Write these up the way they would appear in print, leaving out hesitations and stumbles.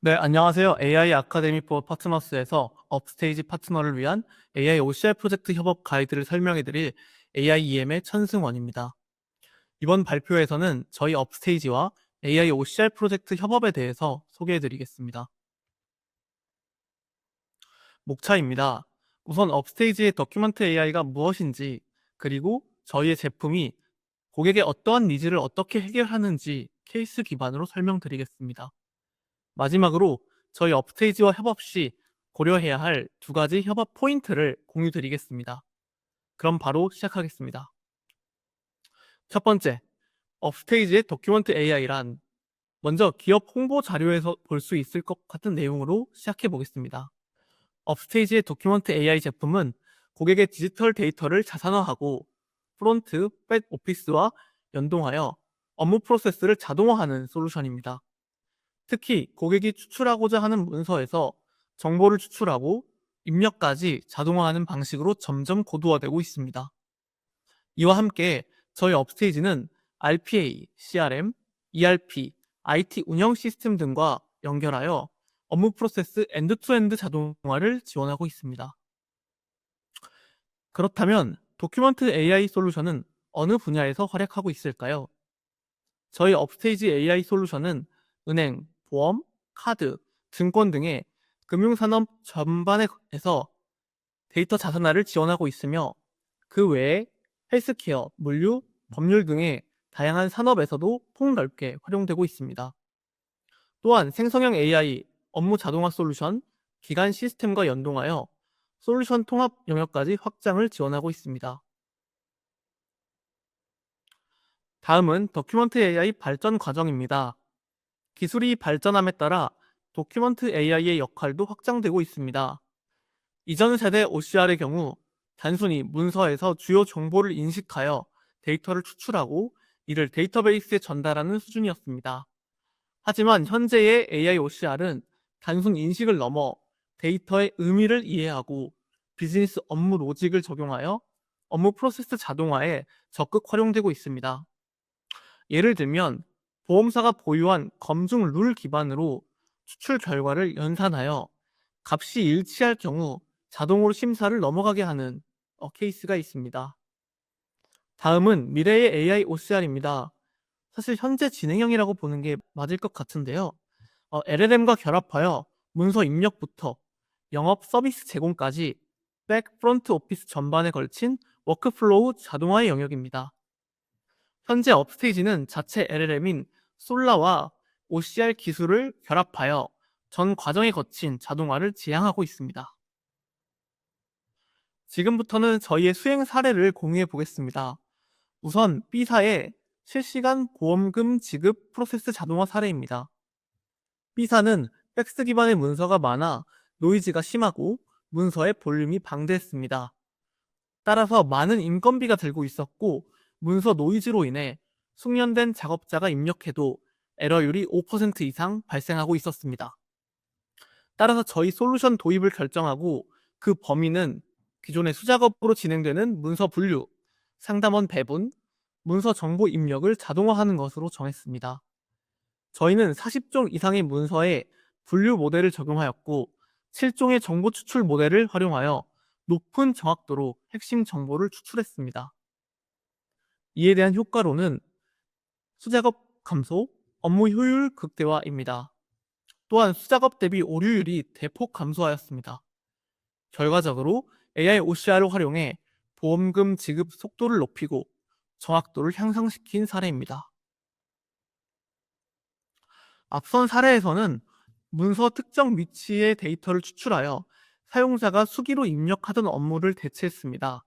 네, 안녕하세요. AI 아카데미 포 파트너스에서 업스테이지 파트너를 위한 AI OCR 프로젝트 협업 가이드를 설명해 드릴 AIEM의 천승원입니다. 이번 발표에서는 저희 업스테이지와 AI OCR 프로젝트 협업에 대해서 소개해 드리겠습니다. 목차입니다. 우선 업스테이지의 더큐먼트 AI가 무엇인지, 그리고 저희의 제품이 고객의 어떠한 니즈를 어떻게 해결하는지 케이스 기반으로 설명드리겠습니다. 마지막으로 저희 업스테이지와 협업 시 고려해야 할 두 가지 협업 포인트를 공유 드리겠습니다. 그럼 바로 시작하겠습니다. 첫 번째, 업스테이지의 더큐먼트 AI란 먼저 기업 홍보 자료에서 볼 수 있을 것 같은 내용으로 시작해 보겠습니다. 업스테이지의 더큐먼트 AI 제품은 고객의 디지털 데이터를 자산화하고 프론트, 백 오피스와 연동하여 업무 프로세스를 자동화하는 솔루션입니다. 특히 고객이 추출하고자 하는 문서에서 정보를 추출하고 입력까지 자동화하는 방식으로 점점 고도화되고 있습니다. 이와 함께 저희 업스테이지는 RPA, CRM, ERP, IT 운영 시스템 등과 연결하여 업무 프로세스 엔드투엔드 자동화를 지원하고 있습니다. 그렇다면 도큐먼트 AI 솔루션은 어느 분야에서 활약하고 있을까요? 저희 업스테이지 AI 솔루션은 은행, 보험, 카드, 증권 등의 금융산업 전반에서 데이터 자산화를 지원하고 있으며 그 외에 헬스케어, 물류, 법률 등의 다양한 산업에서도 폭넓게 활용되고 있습니다. 또한 생성형 AI, 업무 자동화 솔루션, 기간 시스템과 연동하여 솔루션 통합 영역까지 확장을 지원하고 있습니다. 다음은 더큐먼트 AI 발전 과정입니다. 기술이 발전함에 따라 도큐먼트 AI의 역할도 확장되고 있습니다. 이전 세대 OCR의 경우 단순히 문서에서 주요 정보를 인식하여 데이터를 추출하고 이를 데이터베이스에 전달하는 수준이었습니다. 하지만 현재의 AI OCR은 단순 인식을 넘어 데이터의 의미를 이해하고 비즈니스 업무 로직을 적용하여 업무 프로세스 자동화에 적극 활용되고 있습니다. 예를 들면 보험사가 보유한 검증 룰 기반으로 추출 결과를 연산하여 값이 일치할 경우 자동으로 심사를 넘어가게 하는 케이스가 있습니다. 다음은 미래의 AI OCR입니다. 사실 현재 진행형이라고 보는 게 맞을 것 같은데요. LLM과 결합하여 문서 입력부터 영업 서비스 제공까지 백, 프론트 오피스 전반에 걸친 워크플로우 자동화의 영역입니다. 현재 업스테이지는 자체 LLM인 솔라와 OCR 기술을 결합하여 전 과정에 거친 자동화를 지향하고 있습니다. 지금부터는 저희의 수행 사례를 공유해 보겠습니다. 우선 B사의 실시간 보험금 지급 프로세스 자동화 사례입니다. B사는 팩스 기반의 문서가 많아 노이즈가 심하고 문서의 볼륨이 방대했습니다. 따라서 많은 인건비가 들고 있었고 문서 노이즈로 인해 숙련된 작업자가 입력해도 에러율이 5% 이상 발생하고 있었습니다. 따라서 저희 솔루션 도입을 결정하고 그 범위는 기존의 수작업으로 진행되는 문서 분류, 상담원 배분, 문서 정보 입력을 자동화하는 것으로 정했습니다. 저희는 40종 이상의 문서에 분류 모델을 적용하였고 7종의 정보 추출 모델을 활용하여 높은 정확도로 핵심 정보를 추출했습니다. 이에 대한 효과로는 수작업 감소, 업무 효율 극대화입니다. 또한 수작업 대비 오류율이 대폭 감소하였습니다. 결과적으로 AI OCR을 활용해 보험금 지급 속도를 높이고 정확도를 향상시킨 사례입니다. 앞선 사례에서는 문서 특정 위치의 데이터를 추출하여 사용자가 수기로 입력하던 업무를 대체했습니다.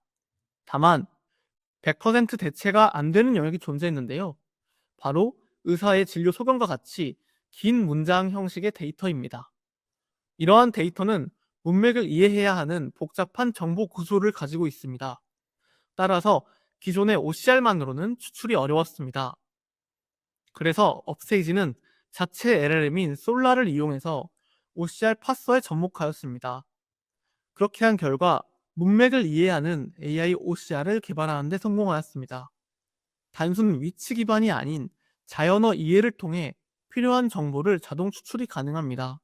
다만 100% 대체가 안 되는 영역이 존재했는데요. 바로 의사의 진료 소견과 같이 긴 문장 형식의 데이터입니다. 이러한 데이터는 문맥을 이해해야 하는 복잡한 정보 구조를 가지고 있습니다. 따라서 기존의 OCR만으로는 추출이 어려웠습니다. 그래서 업스테이지는 자체 LLM인 솔라를 이용해서 OCR 파서에 접목하였습니다. 그렇게 한 결과 문맥을 이해하는 AI OCR을 개발하는 데 성공하였습니다. 단순 위치 기반이 아닌 자연어 이해를 통해 필요한 정보를 자동 추출이 가능합니다.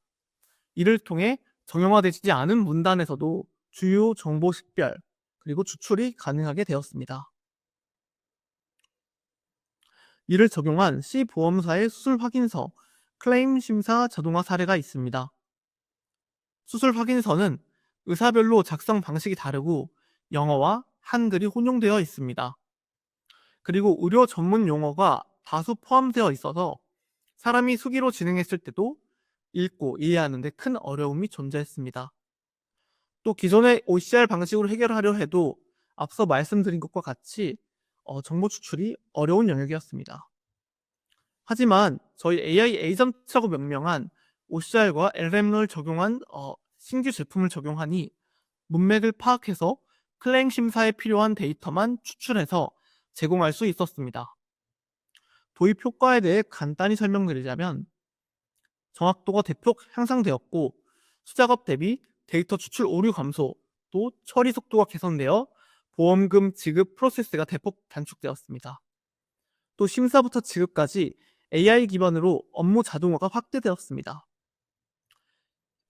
이를 통해 정형화되지 않은 문단에서도 주요 정보 식별, 그리고 추출이 가능하게 되었습니다. 이를 적용한 C보험사의 수술 확인서, 클레임 심사 자동화 사례가 있습니다. 수술 확인서는 의사별로 작성 방식이 다르고 영어와 한글이 혼용되어 있습니다. 그리고 의료 전문 용어가 다수 포함되어 있어서 사람이 수기로 진행했을 때도 읽고 이해하는 데 큰 어려움이 존재했습니다. 또 기존의 OCR 방식으로 해결하려 해도 앞서 말씀드린 것과 같이 정보 추출이 어려운 영역이었습니다. 하지만 저희 AI 에이전트라고 명명한 OCR과 LLM을 적용한 신규 제품을 적용하니 문맥을 파악해서 클레임 심사에 필요한 데이터만 추출해서 제공할 수 있었습니다. 도입 효과에 대해 간단히 설명드리자면 정확도가 대폭 향상되었고 수작업 대비 데이터 추출 오류 감소, 또 처리 속도가 개선되어 보험금 지급 프로세스가 대폭 단축되었습니다. 또 심사부터 지급까지 AI 기반으로 업무 자동화가 확대되었습니다.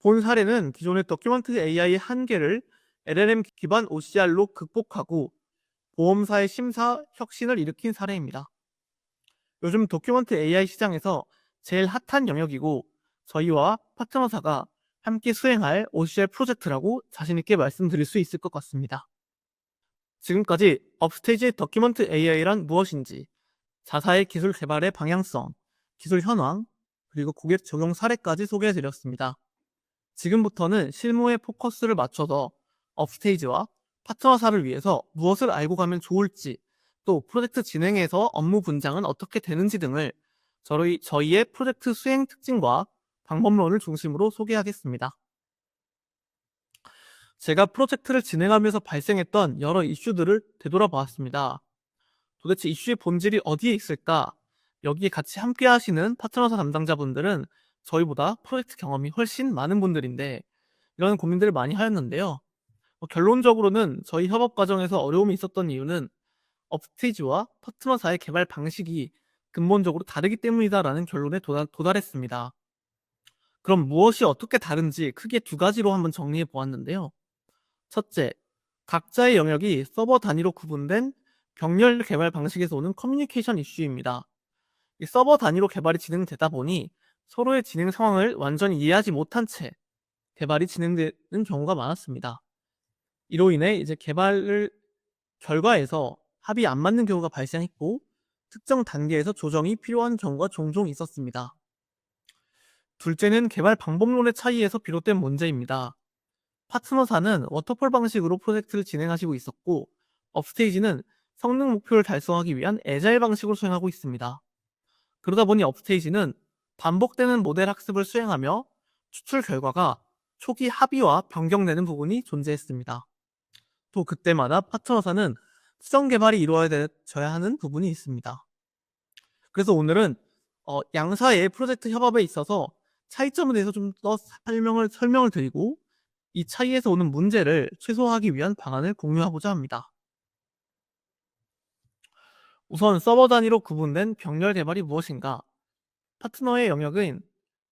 본 사례는 기존의 더큐먼트 AI의 한계를 LLM 기반 OCR로 극복하고 보험사의 심사 혁신을 일으킨 사례입니다. 요즘 더큐먼트 AI 시장에서 제일 핫한 영역이고 저희와 파트너사가 함께 수행할 OCR 프로젝트라고 자신있게 말씀드릴 수 있을 것 같습니다. 지금까지 업스테이지 더큐먼트 AI란 무엇인지, 자사의 기술 개발의 방향성, 기술 현황, 그리고 고객 적용 사례까지 소개해드렸습니다. 지금부터는 실무에 포커스를 맞춰서 업스테이지와 파트너사를 위해서 무엇을 알고 가면 좋을지, 또 프로젝트 진행에서 업무 분장은 어떻게 되는지 등을 저희의 프로젝트 수행 특징과 방법론을 중심으로 소개하겠습니다. 제가 프로젝트를 진행하면서 발생했던 여러 이슈들을 되돌아보았습니다. 도대체 이슈의 본질이 어디에 있을까? 여기에 같이 함께 하시는 파트너사 담당자분들은 저희보다 프로젝트 경험이 훨씬 많은 분들인데 이런 고민들을 많이 하였는데요. 결론적으로는 저희 협업 과정에서 어려움이 있었던 이유는 업스테이지와 파트너사의 개발 방식이 근본적으로 다르기 때문이다라는 결론에 도달했습니다. 그럼 무엇이 어떻게 다른지 크게 두 가지로 한번 정리해 보았는데요. 첫째, 각자의 영역이 서버 단위로 구분된 병렬 개발 방식에서 오는 커뮤니케이션 이슈입니다. 이 서버 단위로 개발이 진행되다 보니 서로의 진행 상황을 완전히 이해하지 못한 채 개발이 진행되는 경우가 많았습니다. 이로 인해 이제 개발 결과에서 합이 안 맞는 경우가 발생했고 특정 단계에서 조정이 필요한 경우가 종종 있었습니다. 둘째는 개발 방법론의 차이에서 비롯된 문제입니다. 파트너사는 워터폴 방식으로 프로젝트를 진행하시고 있었고 업스테이지는 성능 목표를 달성하기 위한 애자일 방식으로 수행하고 있습니다. 그러다 보니 업스테이지는 반복되는 모델 학습을 수행하며 추출 결과가 초기 합의와 변경되는 부분이 존재했습니다. 또 그때마다 파트너사는 수정 개발이 이루어져야 하는 부분이 있습니다. 그래서 오늘은 양사의 프로젝트 협업에 있어서 차이점에 대해서 좀 더 설명을 드리고 이 차이에서 오는 문제를 최소화하기 위한 방안을 공유하고자 합니다. 우선 서버 단위로 구분된 병렬 개발이 무엇인가? 파트너의 영역은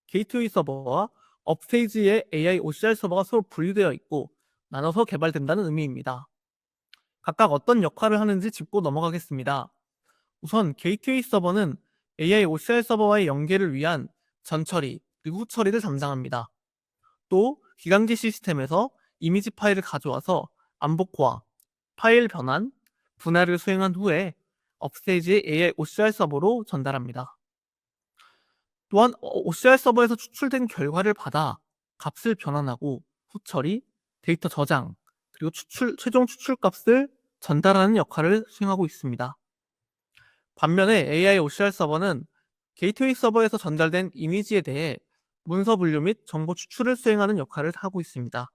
게이트웨이 서버와 업스테이지의 AI OCR 서버가 서로 분리되어 있고 나눠서 개발된다는 의미입니다. 각각 어떤 역할을 하는지 짚고 넘어가겠습니다. 우선 게이트웨이 서버는 AI OCR 서버와의 연계를 위한 전처리 그리고 후처리를 담당합니다. 또 기강지 시스템에서 이미지 파일을 가져와서 암복화, 파일 변환, 분할을 수행한 후에 업스테이지의 AI OCR 서버로 전달합니다. 또한 OCR 서버에서 추출된 결과를 받아 값을 변환하고 후처리, 데이터 저장, 그리고 최종 추출 값을 전달하는 역할을 수행하고 있습니다. 반면에 AI OCR 서버는 게이트웨이 서버에서 전달된 이미지에 대해 문서 분류 및 정보 추출을 수행하는 역할을 하고 있습니다.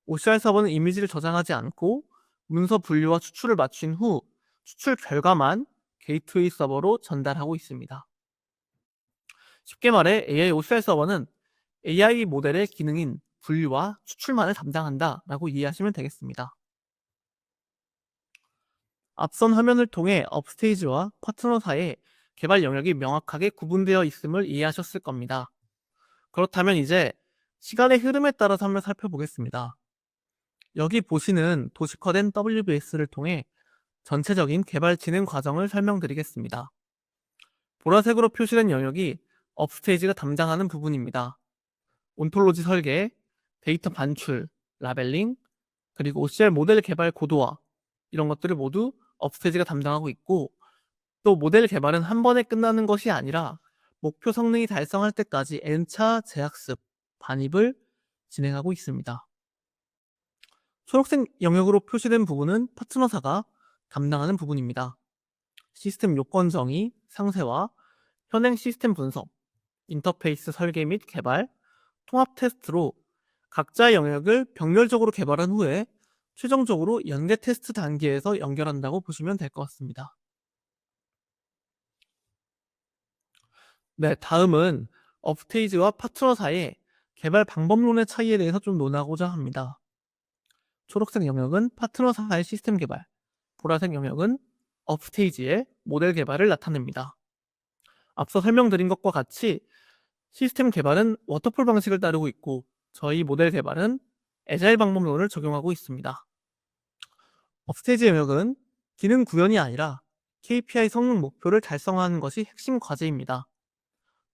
OCR 서버는 이미지를 저장하지 않고 문서 분류와 추출을 마친 후 추출 결과만 게이트웨이 서버로 전달하고 있습니다. 쉽게 말해 AI OCR 서버는 AI 모델의 기능인 분류와 추출만을 담당한다라고 이해하시면 되겠습니다. 앞선 화면을 통해 업스테이지와 파트너 사이의 개발 영역이 명확하게 구분되어 있음을 이해하셨을 겁니다. 그렇다면 이제 시간의 흐름에 따라서 한번 살펴보겠습니다. 여기 보시는 도식화된 WBS를 통해 전체적인 개발 진행 과정을 설명드리겠습니다. 보라색으로 표시된 영역이 업스테이지가 담당하는 부분입니다. 온톨로지 설계, 데이터 반출, 라벨링, 그리고 OCR 모델 개발 고도화, 이런 것들을 모두 업스테이지가 담당하고 있고, 또 모델 개발은 한 번에 끝나는 것이 아니라 목표 성능이 달성할 때까지 N차 재학습, 반입을 진행하고 있습니다. 초록색 영역으로 표시된 부분은 파트너사가 담당하는 부분입니다. 시스템 요건 정의, 상세화, 현행 시스템 분석, 인터페이스 설계 및 개발, 통합 테스트로 각자의 영역을 병렬적으로 개발한 후에 최종적으로 연계 테스트 단계에서 연결한다고 보시면 될 것 같습니다. 네, 다음은 업스테이지와 파트너 사이의 개발 방법론의 차이에 대해서 좀 논하고자 합니다. 초록색 영역은 파트너사의 시스템 개발, 보라색 영역은 업스테이지의 모델 개발을 나타냅니다. 앞서 설명드린 것과 같이 시스템 개발은 워터폴 방식을 따르고 있고, 저희 모델 개발은 애자일 방법론을 적용하고 있습니다. 업스테이지 영역은 기능 구현이 아니라 KPI 성능 목표를 달성하는 것이 핵심 과제입니다.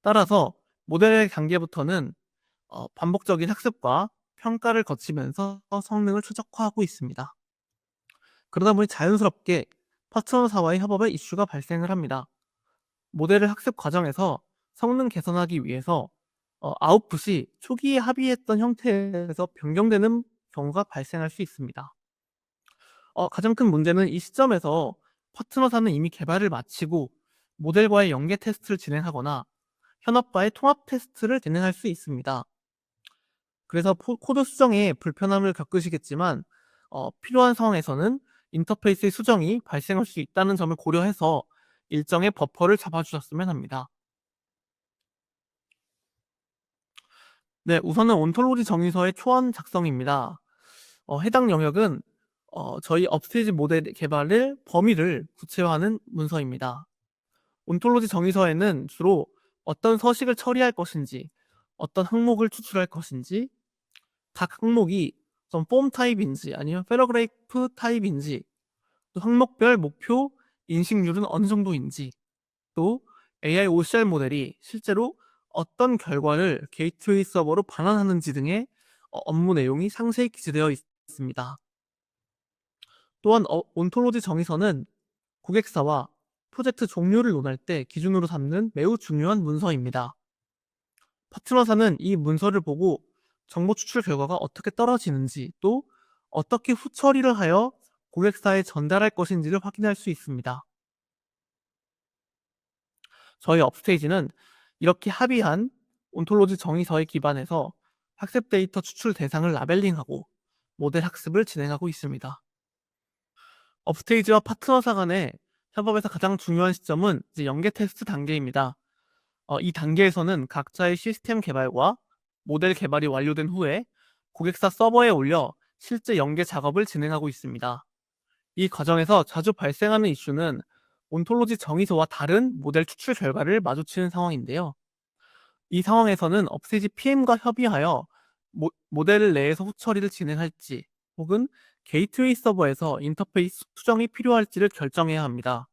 따라서 모델 단계부터는 반복적인 학습과 평가를 거치면서 성능을 최적화하고 있습니다. 그러다 보니 자연스럽게 파트너사와의 협업에 이슈가 발생을 합니다. 모델을 학습 과정에서 성능 개선하기 위해서 아웃풋이 초기에 합의했던 형태에서 변경되는 경우가 발생할 수 있습니다. 가장 큰 문제는 이 시점에서 파트너사는 이미 개발을 마치고 모델과의 연계 테스트를 진행하거나 현업과의 통합 테스트를 진행할 수 있습니다. 그래서 코드 수정에 불편함을 겪으시겠지만 필요한 상황에서는 인터페이스의 수정이 발생할 수 있다는 점을 고려해서 일정의 버퍼를 잡아주셨으면 합니다. 네, 우선은 온톨로지 정의서의 초안 작성입니다. 해당 영역은 저희 업스테이지 모델 개발의 범위를 구체화하는 문서입니다. 온톨로지 정의서에는 주로 어떤 서식을 처리할 것인지, 어떤 항목을 추출할 것인지, 각 항목이 어떤 폼 타입인지 아니면 패러그래프 타입인지, 또 항목별 목표 인식률은 어느 정도인지, 또 AI OCR 모델이 실제로 어떤 결과를 게이트웨이 서버로 반환하는지 등의 업무 내용이 상세히 기재되어 있습니다. 또한 온톨로지 정의서는 고객사와 프로젝트 종류를 논할 때 기준으로 삼는 매우 중요한 문서입니다. 파트너사는 이 문서를 보고 정보 추출 결과가 어떻게 떨어지는지, 또 어떻게 후처리를 하여 고객사에 전달할 것인지를 확인할 수 있습니다. 저희 업스테이지는 이렇게 합의한 온톨로지 정의서에 기반해서 학습 데이터 추출 대상을 라벨링하고 모델 학습을 진행하고 있습니다. 업스테이지와 파트너사 간의 협업에서 가장 중요한 시점은 이제 연계 테스트 단계입니다. 이 단계에서는 각자의 시스템 개발과 모델 개발이 완료된 후에 고객사 서버에 올려 실제 연계 작업을 진행하고 있습니다. 이 과정에서 자주 발생하는 이슈는 온톨로지 정의서와 다른 모델 추출 결과를 마주치는 상황인데요. 이 상황에서는 업스테이지 PM과 협의하여 모델 내에서 후처리를 진행할지, 혹은 게이트웨이 서버에서 인터페이스 수정이 필요할지를 결정해야 합니다.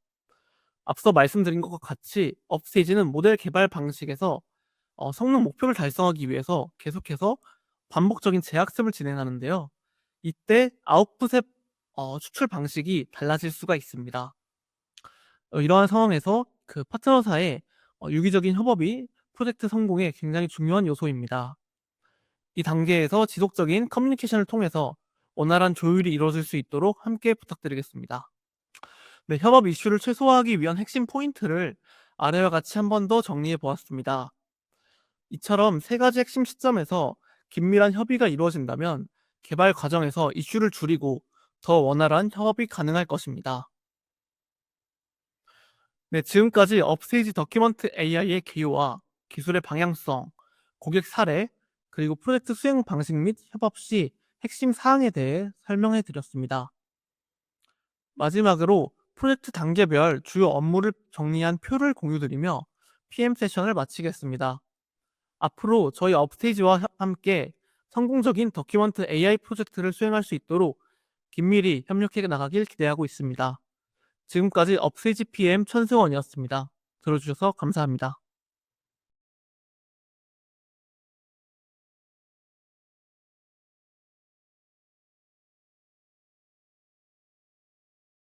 앞서 말씀드린 것과 같이 업스테이지는 모델 개발 방식에서 성능 목표를 달성하기 위해서 계속해서 반복적인 재학습을 진행하는데요. 이때 아웃풋의 추출 방식이 달라질 수가 있습니다. 이러한 상황에서 그 파트너사의 유기적인 협업이 프로젝트 성공에 굉장히 중요한 요소입니다. 이 단계에서 지속적인 커뮤니케이션을 통해서 원활한 조율이 이루어질 수 있도록 함께 부탁드리겠습니다. 네, 협업 이슈를 최소화하기 위한 핵심 포인트를 아래와 같이 한 번 더 정리해 보았습니다. 이처럼 세 가지 핵심 시점에서 긴밀한 협의가 이루어진다면 개발 과정에서 이슈를 줄이고 더 원활한 협업이 가능할 것입니다. 네, 지금까지 업스테이지 더큐먼트 AI의 기호와 기술의 방향성, 고객 사례, 그리고 프로젝트 수행 방식 및 협업 시 핵심 사항에 대해 설명해 드렸습니다. 마지막으로 프로젝트 단계별 주요 업무를 정리한 표를 공유드리며 PM 세션을 마치겠습니다. 앞으로 저희 업스테이지와 함께 성공적인 더큐먼트 AI 프로젝트를 수행할 수 있도록 긴밀히 협력해 나가길 기대하고 있습니다. 지금까지 업스테이지 PM 천승원이었습니다. 들어주셔서 감사합니다.